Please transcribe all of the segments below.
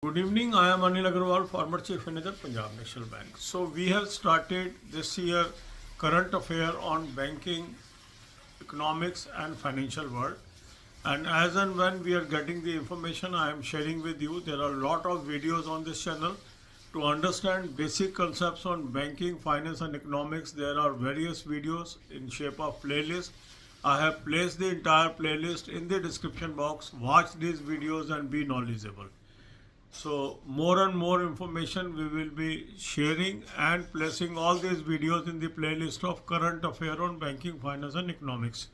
Good evening. I am Anil Agarwal, former Chief Manager, Punjab National Bank. So we have started this year current affair on banking, economics, and financial world. And as and when we are getting the information, I am sharing with you. There are a lot of videos on this channel to understand basic concepts on banking, finance, and economics. There are various videos in shape of playlist. I have placed the entire playlist in the description box. Watch these videos and be knowledgeable. So more and more information we will be sharing and placing all these videos in the playlist of current affair on banking, finance and economics.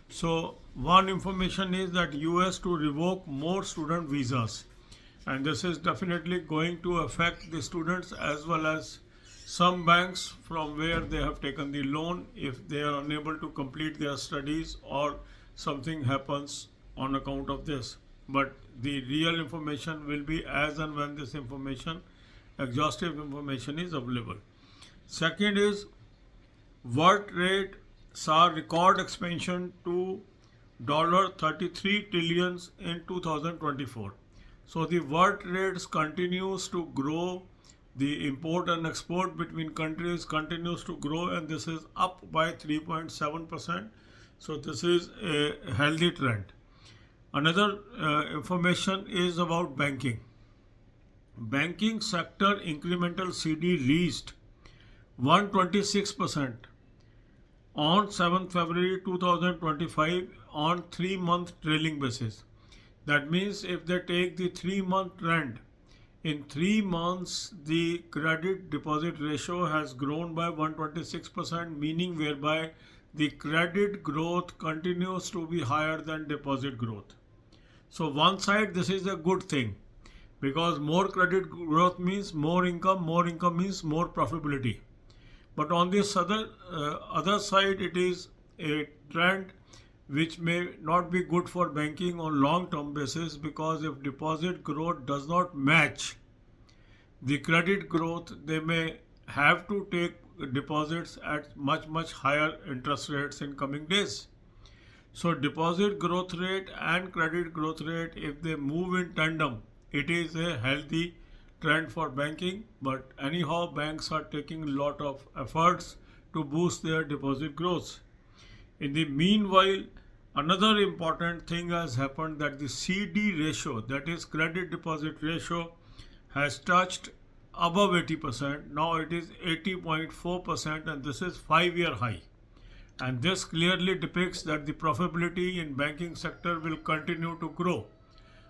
So one information is that US to revoke more student visas, and this is definitely going to affect the students as well as some banks from where they have taken the loan if they are unable to complete their studies or something happens on account of this. But the real information will be as and when this information, exhaustive information, is available. Second is world trade saw record expansion to $33 trillion in 2024. So the world trade continues to grow. The import and export between countries continues to grow, and this is up by 3.7%. So this is a healthy trend. Another information is about banking. Banking sector incremental CD reached 126% on 7th February 2025 on 3-month trailing basis. That means if they take the 3-month trend, in 3 months the credit deposit ratio has grown by 126%, meaning whereby the credit growth continues to be higher than deposit growth. So one side this is a good thing because more credit growth means more income means more profitability. But on this other side it is a trend which may not be good for banking on long term basis, because if deposit growth does not match the credit growth, they may have to take deposits at much higher interest rates in coming days. So deposit growth rate and credit growth rate, if they move in tandem, it is a healthy trend for banking. But anyhow, banks are taking a lot of efforts to boost their deposit growth. In the meanwhile, another important thing has happened, that the CD ratio, that is credit deposit ratio, has touched above 80%. Now it is 80.4%, and this is 5-year high. And this clearly depicts that the profitability in banking sector will continue to grow.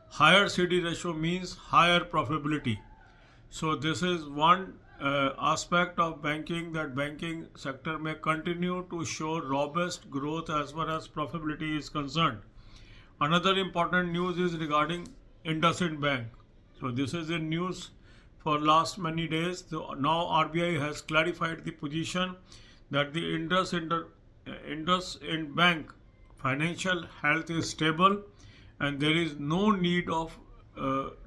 Higher CD ratio means higher profitability. So this is one aspect of banking, that banking sector may continue to show robust growth as far as profitability is concerned. Another important news is regarding IndusInd Bank. So this is in news for last many days. So now RBI has clarified the position that the IndusInd Bank financial health is stable, and there is no need of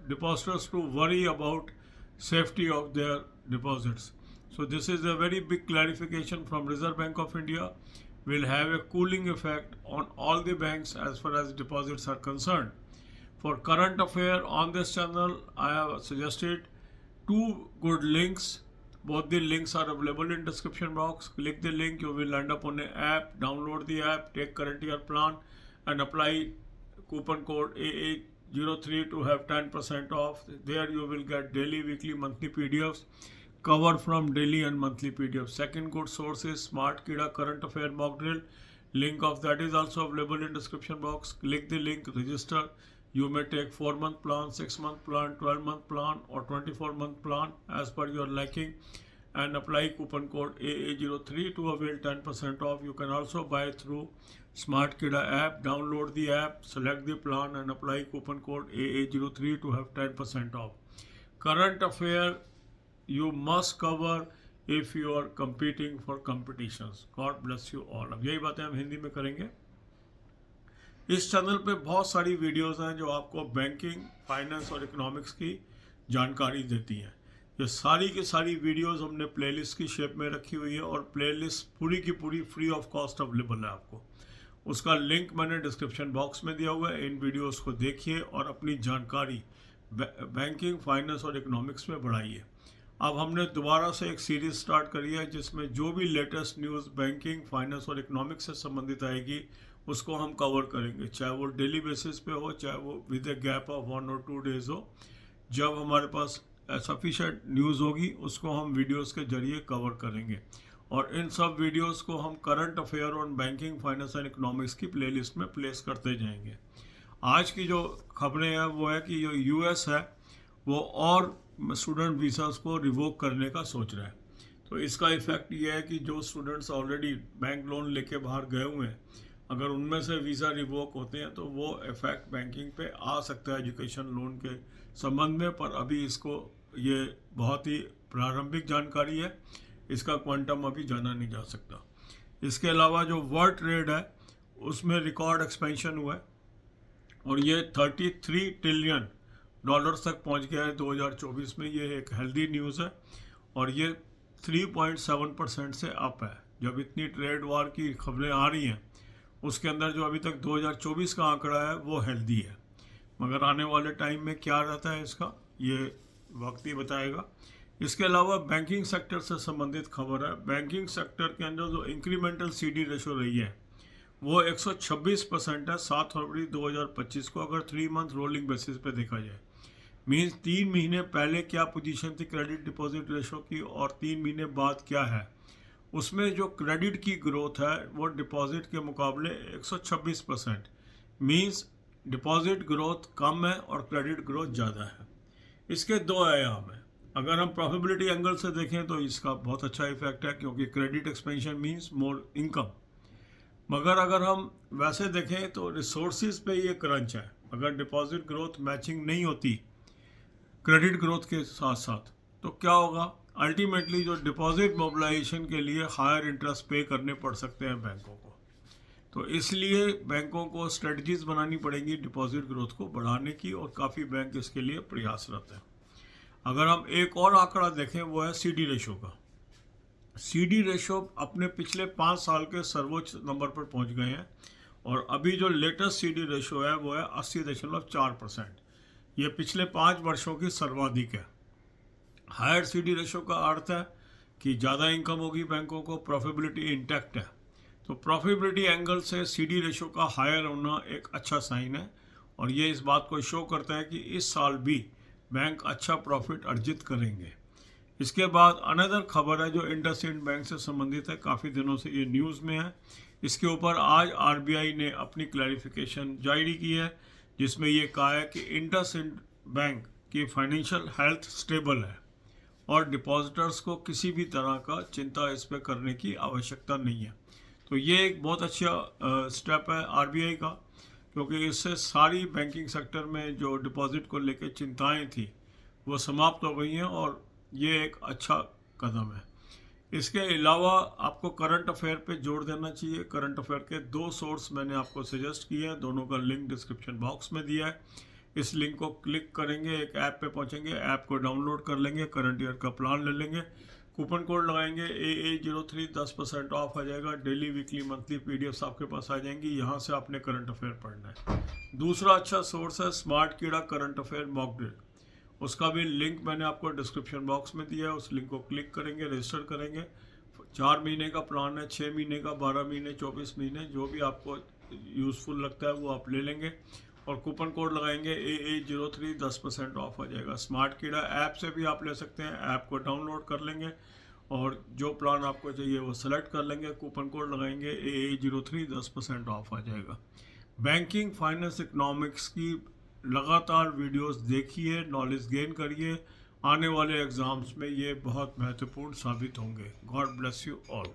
depositors to worry about safety of their deposits. So this is a very big clarification from Reserve Bank of India. Will have a cooling effect on all the banks as far as deposits are concerned. For current affair on this channel, I have suggested 2 good links. Both the links are available in description box. Click the link, you will end up on an app. Download the app, take current year plan, and apply coupon code AA03 to have 10% off. There you will get daily, weekly, monthly PDFs cover from daily and monthly PDFs. Second good source is Smart Kida current affair mock drill. Link of that is also available in description box. Click the link, register. You may take 4-month plan, 6-month plan, 12-month plan, or 24-month plan as per your liking, and apply coupon code AA03 to avail 10% off. You can also buy through Smart Kida app. Download the app, select the plan, and apply coupon code AA03 to have 10% off. Current affair you must cover if you are competing for competitions. God bless you all. अब यही बातें हम हिंदी में करेंगे. इस channel पे बहुत सारी वीडियोस हैं जो आपको बैंकिंग, फाइनेंस और इकोनॉमिक्स की जानकारी देती हैं. ये सारी की सारी वीडियोस हमने प्लेलिस्ट की शेप में रखी हुई है, और प्लेलिस्ट पूरी की पूरी फ्री ऑफ कॉस्ट अवेलेबल है आपको. उसका लिंक मैंने डिस्क्रिप्शन बॉक्स में दिया हुआ है. इन वीडियोस को देखिए और अपनी जानकारी बैंकिंग, फाइनेंस और इकोनॉमिक्स में बढ़ाइए। अब हमने दोबारा से एक सीरीज स्टार्ट करी है जिसमें जो भी लेटेस्ट न्यूज़ बैंकिंग, फाइनेंस और इकोनॉमिक्स से संबंधित आएगी उसको हम कवर करेंगे, चाहे वो डेली बेसिस पे हो, चाहे वो विद ए गैप ऑफ 1 और 2 डेज हो। जब हमारे पास सफिशेंट न्यूज़ होगी उसको हम वीडियोस के जरिए कवर करेंगे, और इन सब वीडियोस को हम current affair on banking, finance and economics की प्लेलिस्ट में प्लेस करते जाएंगे। आज की जो खबरें हैं वो है कि जो यूएस है वो और स्टूडेंट वीज़ास को रिवोक करने का सोच रहा है। तो इसका इफेक्ट ये है कि जो स्टूडेंट्स ऑलरेडी बैंक लोन लेके बाहर गए हुए हैं, अगर उनमें से वीज़ा रिवोक होते हैं तो वो इफेक्ट बैंकिंग पे आ सकता है एजुकेशन लोन के संबंध में। पर अभी इसको, ये बहुत ही प्रारंभिक जानकारी है, इसका क्वांटम अभी जाना नहीं जा सकता। इसके अलावा जो वर्ल्ड ट्रेड है उसमें रिकॉर्ड एक्सपेंशन हुआ है और ये 33 ट्रिलियन डॉलर्स तक पहुंच गया है 2024 में। ये एक हेल्दी न्यूज़ है और ये 3.7% से अप है। जब इतनी ट्रेड वार की खबरें आ रही हैं उसके अंदर जो अभी तक 2024 का आंकड़ा है वो हेल्दी है, मगर आने वाले टाइम में क्या रहता है इसका ये वक्त ही बताएगा। इसके अलावा बैंकिंग सेक्टर से संबंधित खबर है। बैंकिंग सेक्टर के अंदर जो इंक्रीमेंटल सीडी रेशो रही है वो 126% है 7 फरवरी 2025 को, अगर 3 मंथ रोलिंग बेसिस पे देखा जाए। मीन्स 3 महीने पहले क्या पोजीशन थी क्रेडिट डिपॉजिट रेशो की और 3 महीने बाद क्या है, उसमें जो क्रेडिट की ग्रोथ है वो डिपॉजिट के मुकाबले 126%। मीन्स डिपॉजिट ग्रोथ कम है और क्रेडिट ग्रोथ ज़्यादा है। इसके दो आयाम हैं। अगर हम प्रॉफिटेबिलिटी एंगल से देखें तो इसका बहुत अच्छा इफेक्ट है क्योंकि credit expansion means more income. मगर अगर हम वैसे देखें तो रिसोर्सिस पे ये क्रंच है। अगर डिपॉजिट ग्रोथ मैचिंग नहीं होती क्रेडिट ग्रोथ के साथ साथ तो क्या होगा, अल्टीमेटली जो डिपॉजिट मोबिलाइजेशन के लिए हायर इंटरेस्ट पे करने पड़ सकते हैं बैंकों को। तो इसलिए बैंकों को स्ट्रेटजीज बनानी पड़ेंगी डिपॉजिट ग्रोथ को बढ़ाने की, और काफ़ी बैंक इसके लिए प्रयासरत हैं। अगर हम एक और आंकड़ा देखें वो है सीडी रेशो का। सीडी रेशो अपने पिछले 5 साल के सर्वोच्च नंबर पर पहुंच गए हैं और अभी जो लेटेस्ट सीडी रेशो है वो है 80.4%। ये पिछले 5 वर्षों की सर्वाधिक है। हायर सीडी रेशो का अर्थ है कि ज़्यादा इनकम होगी बैंकों को, प्रॉफिटेबिलिटी इंटैक्ट है। तो प्रॉफिटेबिलिटी एंगल से सीडी रेशो का हायर होना एक अच्छा साइन है और ये इस बात को शो करता है कि इस साल भी बैंक अच्छा प्रॉफिट अर्जित करेंगे। इसके बाद अनदर खबर है जो इंडसइंड बैंक से संबंधित है, काफ़ी दिनों से ये न्यूज़ में है। इसके ऊपर आज आरबीआई ने अपनी क्लैरिफिकेशन जारी की है जिसमें ये कहा है कि इंडसइंड बैंक की फाइनेंशियल हेल्थ स्टेबल है और डिपॉजिटर्स को किसी भी तरह का चिंता इस पर करने की आवश्यकता नहीं है। तो ये एक बहुत अच्छा स्टेप है आरबीआई का, क्योंकि इससे सारी बैंकिंग सेक्टर में जो डिपॉजिट को लेकर चिंताएं थी वो समाप्त हो गई हैं और ये एक अच्छा कदम है। इसके अलावा आपको करंट अफेयर पे जोड़ देना चाहिए। करंट अफेयर के 2 सोर्स मैंने आपको सजेस्ट किए हैं, दोनों का लिंक डिस्क्रिप्शन बॉक्स में दिया है। इस लिंक को क्लिक करेंगे, एक ऐप पे पहुंचेंगे, ऐप को डाउनलोड कर लेंगे, करंट ईयर का प्लान ले लेंगे, कूपन कोड लगाएंगे AA03, 10% ऑफ आ जाएगा। डेली, वीकली, मंथली पीडीएफ्स आपके पास आ जाएंगी। यहाँ से आपने करंट अफेयर पढ़ना है। दूसरा अच्छा सोर्स है स्मार्ट कीड़ा करंट अफेयर मॉक ड्रिल, उसका भी लिंक मैंने आपको डिस्क्रिप्शन बॉक्स में दिया है। उस लिंक को क्लिक करेंगे, रजिस्टर करेंगे। 4 महीने का प्लान है, 6 महीने का, 12 महीने, 24 महीने, जो भी आपको यूज़फुल लगता है वो आप ले लेंगे और कूपन कोड लगाएंगे AA03, 10% ऑफ आ जाएगा। स्मार्ट कीड़ा ऐप से भी आप ले सकते हैं, ऐप को डाउनलोड कर लेंगे और जो प्लान आपको चाहिए वो सेलेक्ट कर लेंगे, कूपन कोड लगाएंगे AA03, 10% ऑफ आ जाएगा। बैंकिंग, फाइनेंस, इकोनॉमिक्स की लगातार वीडियोस देखिए, नॉलेज गेन करिए। आने वाले एग्ज़ाम्स में ये बहुत महत्वपूर्ण साबित होंगे। God bless you all.